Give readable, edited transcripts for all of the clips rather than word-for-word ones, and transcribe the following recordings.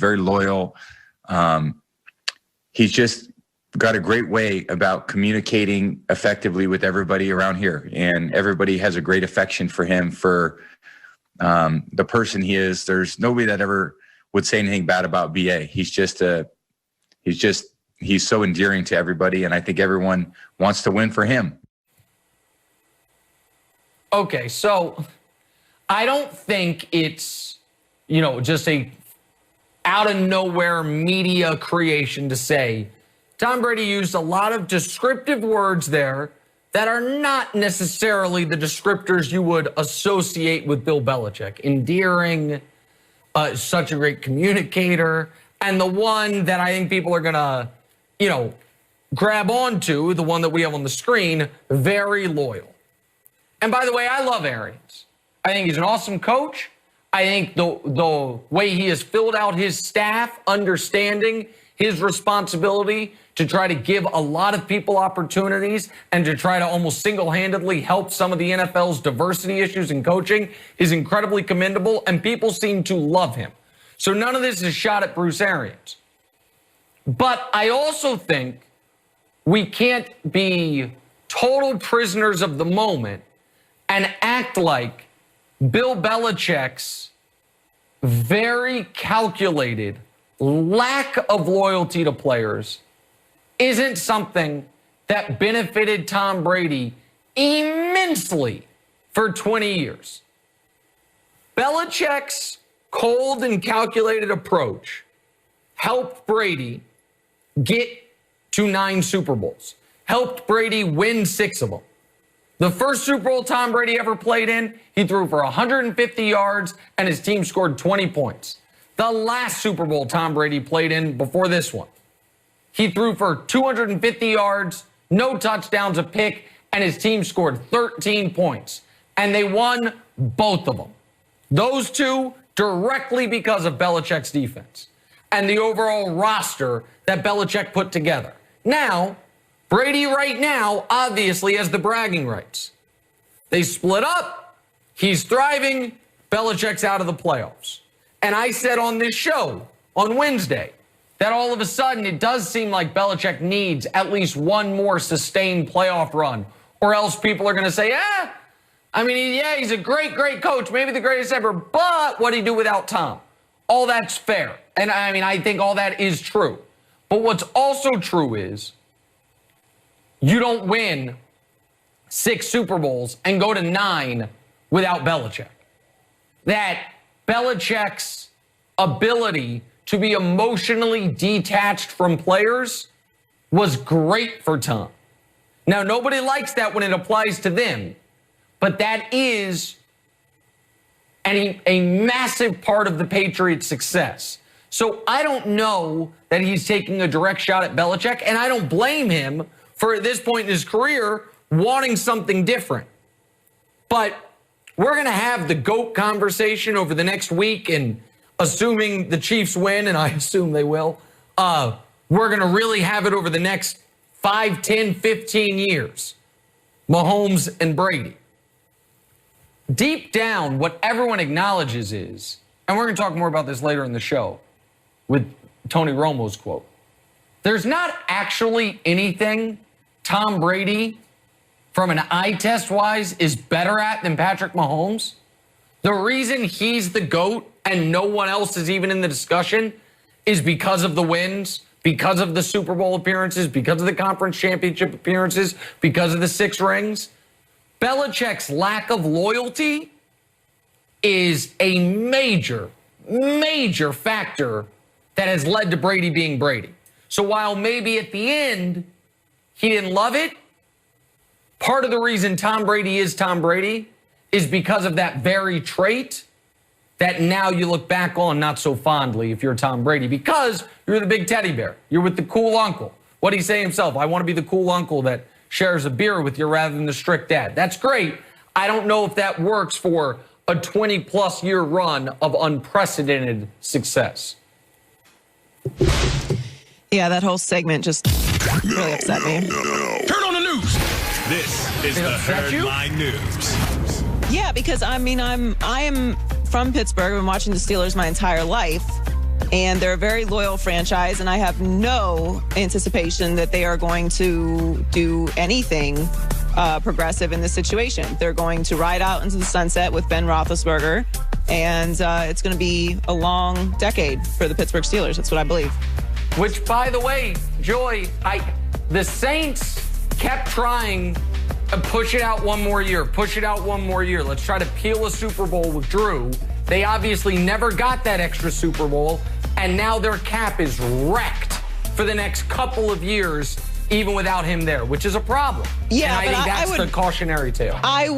very loyal. He's just got a great way about communicating effectively with everybody around here, and everybody has a great affection for him for the person he is. There's nobody that ever would say anything bad about BA. He's so endearing to everybody, and I think everyone wants to win for him. Okay, so I don't think it's, just a out of nowhere media creation to say Tom Brady used a lot of descriptive words there that are not necessarily the descriptors you would associate with Bill Belichick. Endearing, such a great communicator, and the one that I think people are going to, grab onto, the one that we have on the screen, very loyal. And by the way, I love Arians. I think he's an awesome coach. I think the way he has filled out his staff, understanding his responsibility to try to give a lot of people opportunities and to try to almost single-handedly help some of the NFL's diversity issues in coaching is incredibly commendable, and people seem to love him. So none of this is a shot at Bruce Arians. But I also think we can't be total prisoners of the moment and act like Bill Belichick's very calculated lack of loyalty to players isn't something that benefited Tom Brady immensely for 20 years. Belichick's cold and calculated approach helped Brady get to 9 Super Bowls, helped Brady win 6 of them. The first Super Bowl Tom Brady ever played in, he threw for 150 yards and his team scored 20 points. The last Super Bowl Tom Brady played in before this one, he threw for 250 yards, no touchdowns, a pick, and his team scored 13 points. And they won both of them. Those 2 directly because of Belichick's defense and the overall roster that Belichick put together. Now, Brady right now obviously has the bragging rights. They split up. He's thriving. Belichick's out of the playoffs. And I said on this show on Wednesday that all of a sudden it does seem like Belichick needs at least one more sustained playoff run, or else people are going to say, he's a great, great coach, maybe the greatest ever, but what'd he do without Tom? All that's fair. And I think all that is true. But what's also true is you don't win 6 Super Bowls and go to 9 without Belichick. That Belichick's ability to be emotionally detached from players was great for Tom. Now, nobody likes that when it applies to them, but that is a massive part of the Patriots' success. So I don't know that he's taking a direct shot at Belichick, and I don't blame him for, at this point in his career, wanting something different. But we're going to have the GOAT conversation over the next week, and assuming the Chiefs win, and I assume they will, we're going to really have it over the next 5, 10, 15 years. Mahomes and Brady. Deep down, what everyone acknowledges is, and we're going to talk more about this later in the show with Tony Romo's quote, there's not actually anything Tom Brady, from an eye test wise, is better at than Patrick Mahomes. The reason he's the GOAT and no one else is even in the discussion is because of the wins, because of the Super Bowl appearances, because of the conference championship appearances, because of the 6 rings. Belichick's lack of loyalty is a major, major factor that has led to Brady being Brady. So while maybe at the end he didn't love it, part of the reason Tom Brady is Tom Brady is because of that very trait that now you look back on not so fondly if you're Tom Brady, because you're the big teddy bear. You're with the cool uncle. What did he say himself? I want to be the cool uncle that shares a beer with you rather than the strict dad. That's great. I don't know if that works for a 20-plus year run of unprecedented success. Yeah, that whole segment just really upset me. Turn on the news. This is the Headline News. Yeah, because I am from Pittsburgh. I've been watching the Steelers my entire life. And they're a very loyal franchise, and I have no anticipation that they are going to do anything progressive in this situation. They're going to ride out into the sunset with Ben Roethlisberger, and it's going to be a long decade for the Pittsburgh Steelers. That's what I believe. Which, by the way, Joy, the Saints kept trying to push it out one more year, push it out one more year. Let's try to peel a Super Bowl with Drew. They obviously never got that extra Super Bowl, and now their cap is wrecked for the next couple of years, even without him there, which is a problem. Yeah, and I think that's the cautionary tale. I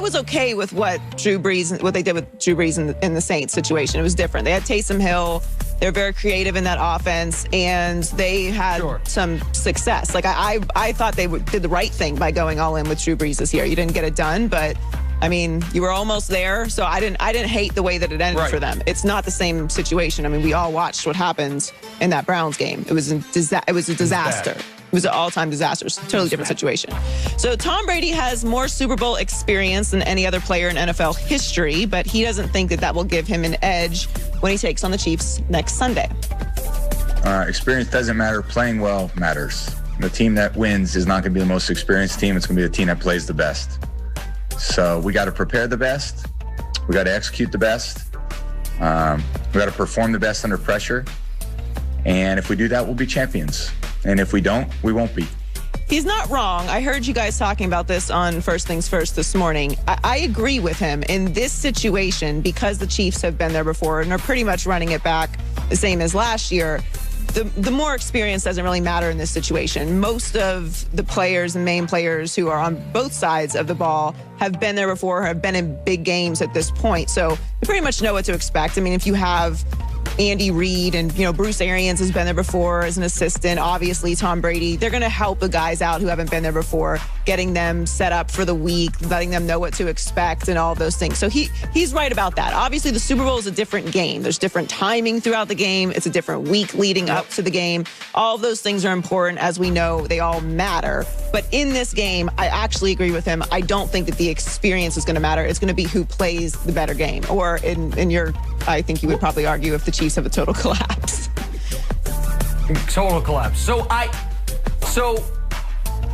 was okay with what they did with Drew Brees in the Saints situation. It was different. They had Taysom Hill. They're very creative in that offense, and they had some success. Like I thought they did the right thing by going all in with Drew Brees this year. You didn't get it done, but I mean, you were almost there. So I didn't hate the way that it ended for them. It's not the same situation. I mean, we all watched what happened in that Browns game. It was a disaster. It was an all-time disaster. It's a totally different situation. So Tom Brady has more Super Bowl experience than any other player in NFL history, but he doesn't think that will give him an edge when he takes on the Chiefs next Sunday. Experience doesn't matter. Playing well matters. The team that wins is not going to be the most experienced team. It's going to be the team that plays the best. So we got to prepare the best. We got to execute the best. We got to perform the best under pressure. And if we do that, we'll be champions. And if we don't, we won't be. He's not wrong. I heard you guys talking about this on First Things First this morning. I agree with him in this situation because the Chiefs have been there before and are pretty much running it back the same as last year. The more experience doesn't really matter in this situation. Most of the players and main players who are on both sides of the ball have been there before, have been in big games at this point. So you pretty much know what to expect. I mean, if you have Andy Reid and, Bruce Arians has been there before as an assistant. Obviously, Tom Brady. They're going to help the guys out who haven't been there before, getting them set up for the week, letting them know what to expect and all of those things. So he's right about that. Obviously, the Super Bowl is a different game. There's different timing throughout the game. It's a different week leading up to the game. All of those things are important. As we know, they all matter. But in this game, I actually agree with him. I don't think that the experience is going to matter. It's going to be who plays the better game. Or I think you would probably argue if the Chiefs have a total collapse. Total collapse. So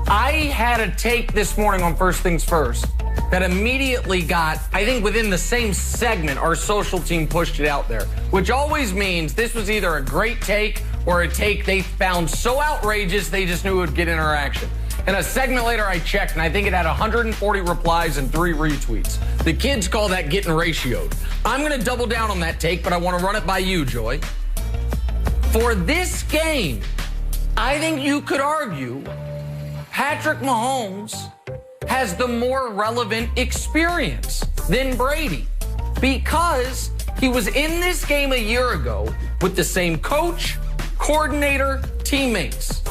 I had a take this morning on First Things First that immediately got, I think within the same segment, our social team pushed it out there, which always means this was either a great take or a take they found so outrageous they just knew it would get interaction. And a segment later, I checked, and I think it had 140 replies and 3 retweets. The kids call that getting ratioed. I'm going to double down on that take, but I want to run it by you, Joy. For this game, I think you could argue Patrick Mahomes has the more relevant experience than Brady because he was in this game a year ago with the same coach, coordinator, teammates.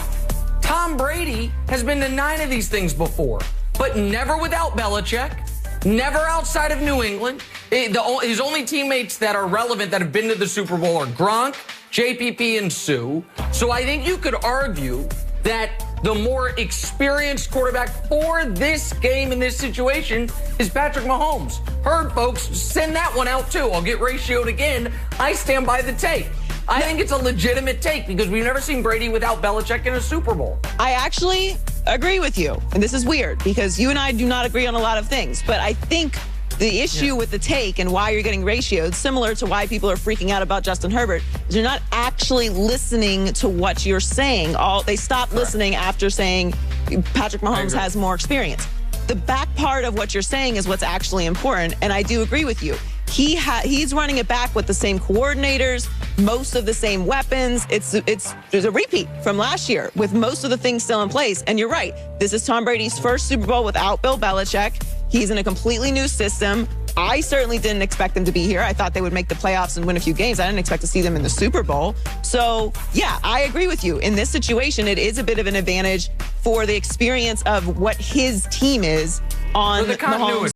Tom Brady has been to 9 of these things before, but never without Belichick, never outside of New England. His only teammates that are relevant that have been to the Super Bowl are Gronk, JPP, and Sue. So I think you could argue that the more experienced quarterback for this game in this situation is Patrick Mahomes. Heard, folks, send that one out too. I'll get ratioed again. I stand by the take. I think it's a legitimate take because we've never seen Brady without Belichick in a Super Bowl. I actually agree with you. And this is weird because you and I do not agree on a lot of things. But I think the issue with the take and why you're getting ratioed, similar to why people are freaking out about Justin Herbert, is you're not actually listening to what you're saying. They stopped listening after saying Patrick Mahomes has more experience. The back part of what you're saying is what's actually important. And I do agree with you. He's running it back with the same coordinators, most of the same weapons. There's a repeat from last year with most of the things still in place. And you're right. This is Tom Brady's first Super Bowl without Bill Belichick. He's in a completely new system. I certainly didn't expect them to be here. I thought they would make the playoffs and win a few games. I didn't expect to see them in the Super Bowl. So, yeah, I agree with you. In this situation, it is a bit of an advantage for the experience of what his team is on Mahomes.